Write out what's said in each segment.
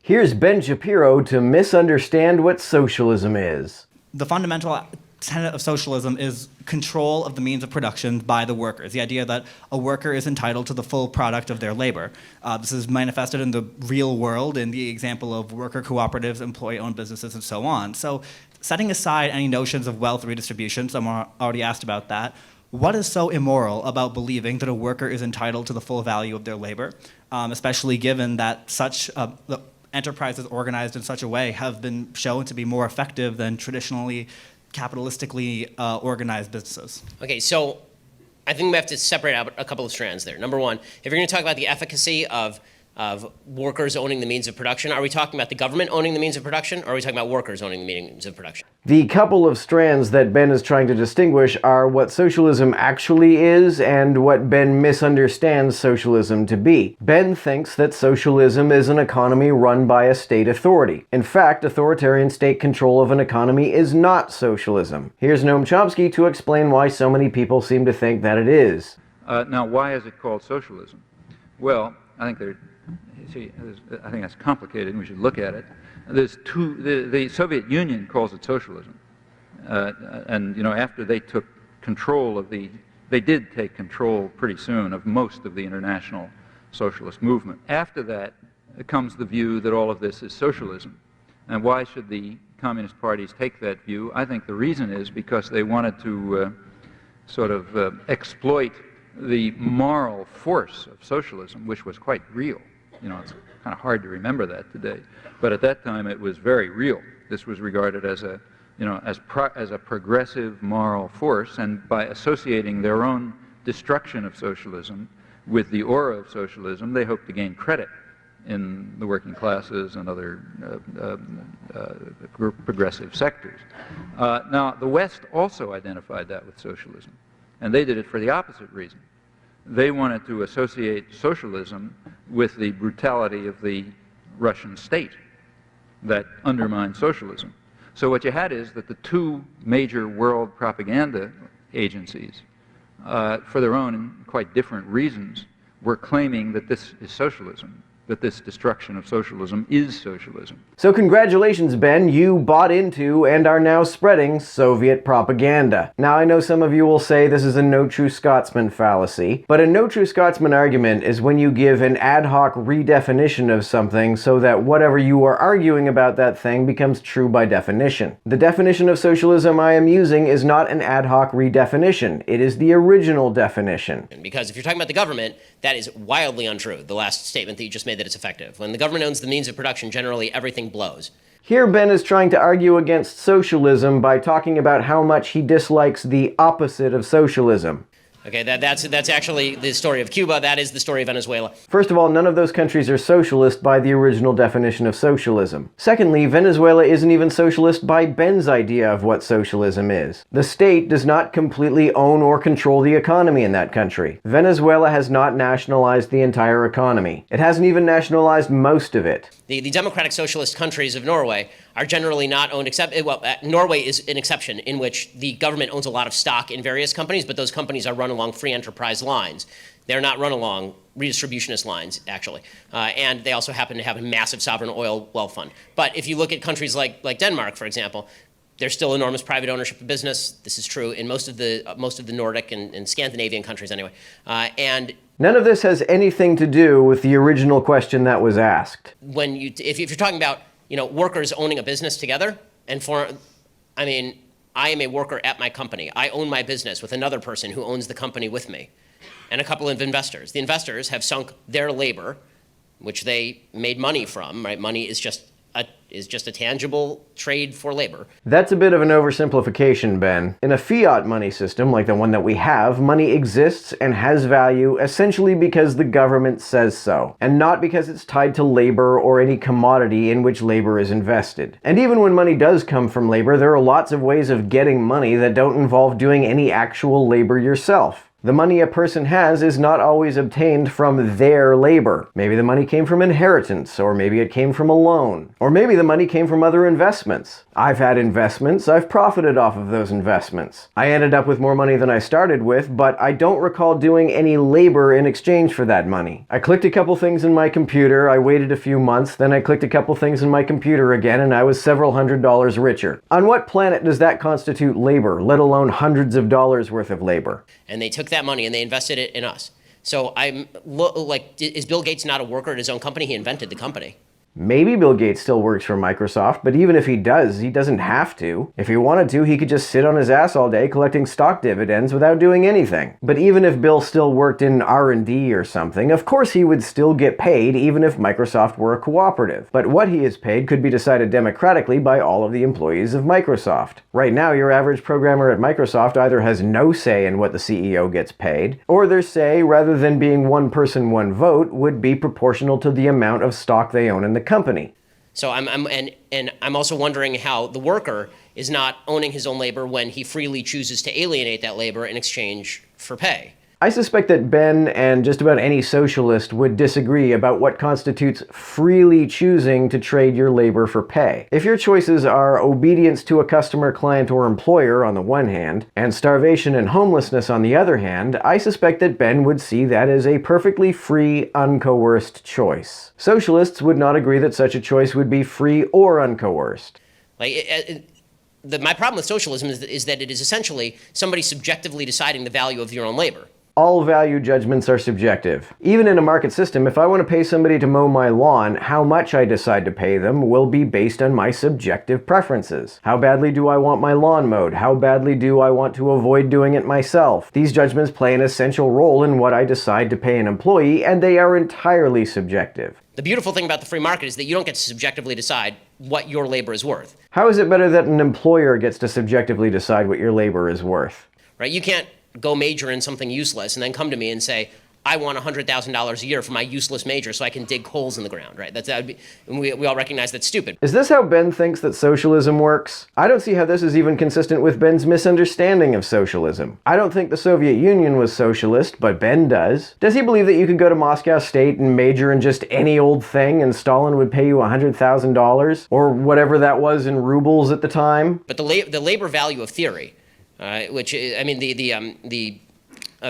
Here's Ben Shapiro to misunderstand what socialism is. The fundamental tenet of socialism is control of the means of production by the workers. The idea that a worker is entitled to the full product of their labor. This is manifested in the real world in the example of worker cooperatives, employee-owned businesses, and so on. So setting aside any notions of wealth redistribution, someone already asked about that, what is so immoral about believing that a worker is entitled to the full value of their labor, especially given that such enterprises organized in such a way have been shown to be more effective than traditionally capitalistically organized businesses? Okay, so I think we have to separate out a couple of strands there. Number one, if you're going to talk about the efficacy of workers owning the means of production, are we talking about the government owning the means of production, or are we talking about workers owning the means of production? The couple of strands that Ben is trying to distinguish are what socialism actually is and what Ben misunderstands socialism to be. Ben thinks that socialism is an economy run by a state authority. In fact, authoritarian state control of an economy is not socialism. Here's Noam Chomsky to explain why so many people seem to think that it is. Now, why is it called socialism? Well, I think that's complicated, and we should look at it. The Soviet Union calls it socialism, and after they took control of they did take control pretty soon of most of the international socialist movement. After that comes the view that all of this is socialism. And why should the communist parties take that view? I think the reason is because they wanted to exploit the moral force of socialism, which was quite real. It's kind of hard to remember that today, but at that time it was very real. This was regarded as a progressive moral force, and by associating their own destruction of socialism with the aura of socialism, they hoped to gain credit in the working classes and other progressive sectors. Now, the West also identified that with socialism, and they did it for the opposite reason. They wanted to associate socialism with the brutality of the Russian state that undermined socialism. So what you had is that the two major world propaganda agencies, for their own and quite different reasons, were claiming that this is socialism, that this destruction of socialism is socialism. So congratulations, Ben, you bought into and are now spreading Soviet propaganda. Now, I know some of you will say this is a no true Scotsman fallacy, but a no true Scotsman argument is when you give an ad hoc redefinition of something so that whatever you are arguing about that thing becomes true by definition. The definition of socialism I am using is not an ad hoc redefinition. It is the original definition. Because if you're talking about the government, that is wildly untrue, the last statement that you just made, that it's effective. When the government owns the means of production, generally everything blows. Here Ben is trying to argue against socialism by talking about how much he dislikes the opposite of socialism. Okay, that's actually the story of Cuba. That is the story of Venezuela. First of all, none of those countries are socialist by the original definition of socialism. Secondly, Venezuela isn't even socialist by Ben's idea of what socialism is. The state does not completely own or control the economy in that country. Venezuela has not nationalized the entire economy. It hasn't even nationalized most of it. The democratic socialist countries of Norway are generally not owned, Norway is an exception in which the government owns a lot of stock in various companies, but those companies are run along free enterprise lines. They're not run along redistributionist lines, actually. And they also happen to have a massive sovereign oil wealth fund. But if you look at countries like Denmark, for example, there's still enormous private ownership of business. This is true in most of the Nordic and Scandinavian countries anyway. And none of this has anything to do with the original question that was asked. If you're talking about workers owning a business together, I am a worker at my company. I own my business with another person who owns the company with me, and a couple of investors. The investors have sunk their labor, which they made money from. Right? Money is just a tangible trade for labor. That's a bit of an oversimplification, Ben. In a fiat money system like the one that we have, money exists and has value essentially because the government says so, and not because it's tied to labor or any commodity in which labor is invested. And even when money does come from labor, there are lots of ways of getting money that don't involve doing any actual labor yourself. The money a person has is not always obtained from their labor. Maybe the money came from inheritance, or maybe it came from a loan, or maybe the money came from other investments. I've had investments, I've profited off of those investments. I ended up with more money than I started with, but I don't recall doing any labor in exchange for that money. I clicked a couple things in my computer, I waited a few months, then I clicked a couple things in my computer again, and I was several $100s richer. On what planet does that constitute labor, let alone hundreds of dollars worth of labor? And they took that money and they invested it in us. So is Bill Gates not a worker at his own company? He invented the company. Maybe Bill Gates still works for Microsoft, but even if he does, he doesn't have to. If he wanted to, he could just sit on his ass all day collecting stock dividends without doing anything. But even if Bill still worked in R&D or something, of course he would still get paid even if Microsoft were a cooperative. But what he is paid could be decided democratically by all of the employees of Microsoft. Right now, your average programmer at Microsoft either has no say in what the CEO gets paid, or their say, rather than being one person, one vote, would be proportional to the amount of stock they own in the company. So I'm also wondering how the worker is not owning his own labor when he freely chooses to alienate that labor in exchange for pay. I suspect that Ben and just about any socialist would disagree about what constitutes freely choosing to trade your labor for pay. If your choices are obedience to a customer, client, or employer on the one hand, and starvation and homelessness on the other hand, I suspect that Ben would see that as a perfectly free, uncoerced choice. Socialists would not agree that such a choice would be free or uncoerced. My problem with socialism is that it is essentially somebody subjectively deciding the value of your own labor. All value judgments are subjective. Even in a market system, if I want to pay somebody to mow my lawn, how much I decide to pay them will be based on my subjective preferences. How badly do I want my lawn mowed? How badly do I want to avoid doing it myself? These judgments play an essential role in what I decide to pay an employee, and they are entirely subjective. The beautiful thing about the free market is that you don't get to subjectively decide what your labor is worth. How is it better that an employer gets to subjectively decide what your labor is worth? Right? You can't go major in something useless and then come to me and say, I want $100,000 a year for my useless major so I can dig holes in the ground, right? We all recognize that's stupid. Is this how Ben thinks that socialism works? I don't see how this is even consistent with Ben's misunderstanding of socialism. I don't think the Soviet Union was socialist, but Ben does. Does he believe that you could go to Moscow State and major in just any old thing and Stalin would pay you $100,000? Or whatever that was in rubles at the time? But the labor value of theory, which is, I mean, the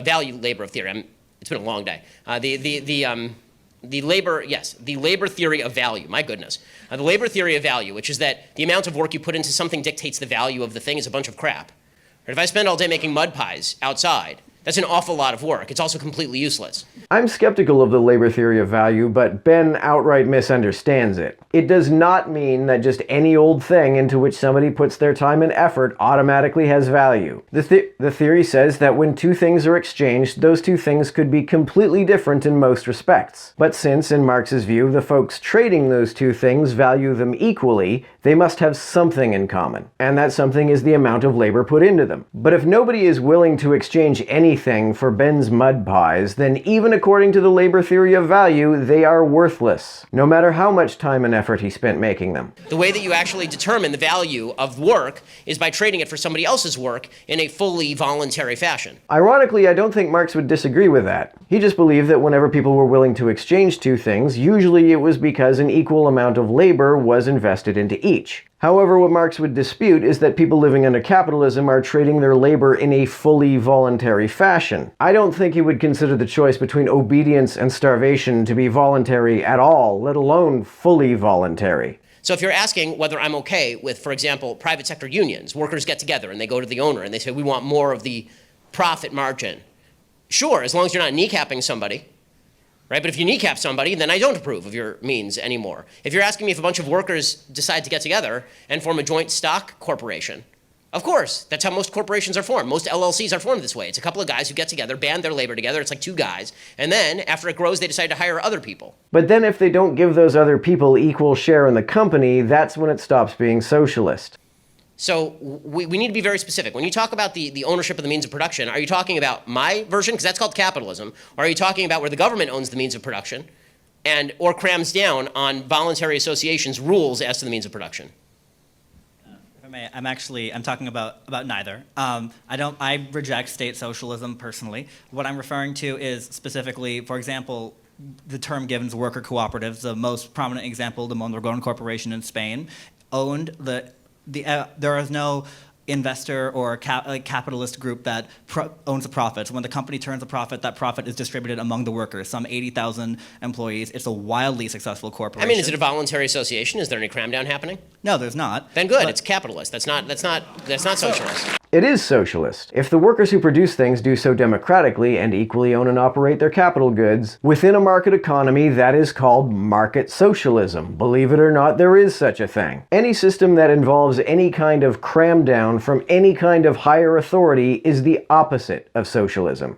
value labor of theory, it's been a long day. The labor theory of value, my goodness. The labor theory of value, which is that the amount of work you put into something dictates the value of the thing, is a bunch of crap. If I spend all day making mud pies outside, that's an awful lot of work. It's also completely useless. I'm skeptical of the labor theory of value, but Ben outright misunderstands it. It does not mean that just any old thing into which somebody puts their time and effort automatically has value. The theory says that when two things are exchanged, those two things could be completely different in most respects. But since, in Marx's view, the folks trading those two things value them equally, they must have something in common. And that something is the amount of labor put into them. But if nobody is willing to exchange anything for Ben's mud pies, then even according to the labor theory of value, they are worthless, no matter how much time and effort he spent making them. The way that you actually determine the value of work is by trading it for somebody else's work in a fully voluntary fashion. Ironically, I don't think Marx would disagree with that. He just believed that whenever people were willing to exchange two things, usually it was because an equal amount of labor was invested into each. However, what Marx would dispute is that people living under capitalism are trading their labor in a fully voluntary fashion. I don't think he would consider the choice between obedience and starvation to be voluntary at all, let alone fully voluntary. So if you're asking whether I'm okay with, for example, private sector unions, workers get together and they go to the owner and they say, we want more of the profit margin. Sure, as long as you're not kneecapping somebody. Right? But if you kneecap somebody, then I don't approve of your means anymore. If you're asking me if a bunch of workers decide to get together and form a joint stock corporation, of course, that's how most corporations are formed. Most LLCs are formed this way. It's a couple of guys who get together, band their labor together. It's like two guys. And then, after it grows, they decide to hire other people. But then if they don't give those other people equal share in the company, that's when it stops being socialist. So we need to be very specific. When you talk about the ownership of the means of production, are you talking about my version, because that's called capitalism, or are you talking about where the government owns the means of production or crams down on voluntary associations' rules as to the means of production? If I'm talking about neither. I reject state socialism personally. What I'm referring to is specifically, for example, the term given is worker cooperatives. The most prominent example, the Mondragon Corporation in Spain, owned there is no investor or capitalist group that owns the profits. When the company turns a profit, that profit is distributed among the workers, some 80,000 employees. It's a wildly successful corporation. I mean, is it a voluntary association? Is there any cram down happening? No, there's not. Then good, it's capitalist. That's not socialist. It is socialist. If the workers who produce things do so democratically and equally own and operate their capital goods, within a market economy, that is called market socialism. Believe it or not, there is such a thing. Any system that involves any kind of cram down from any kind of higher authority is the opposite of socialism.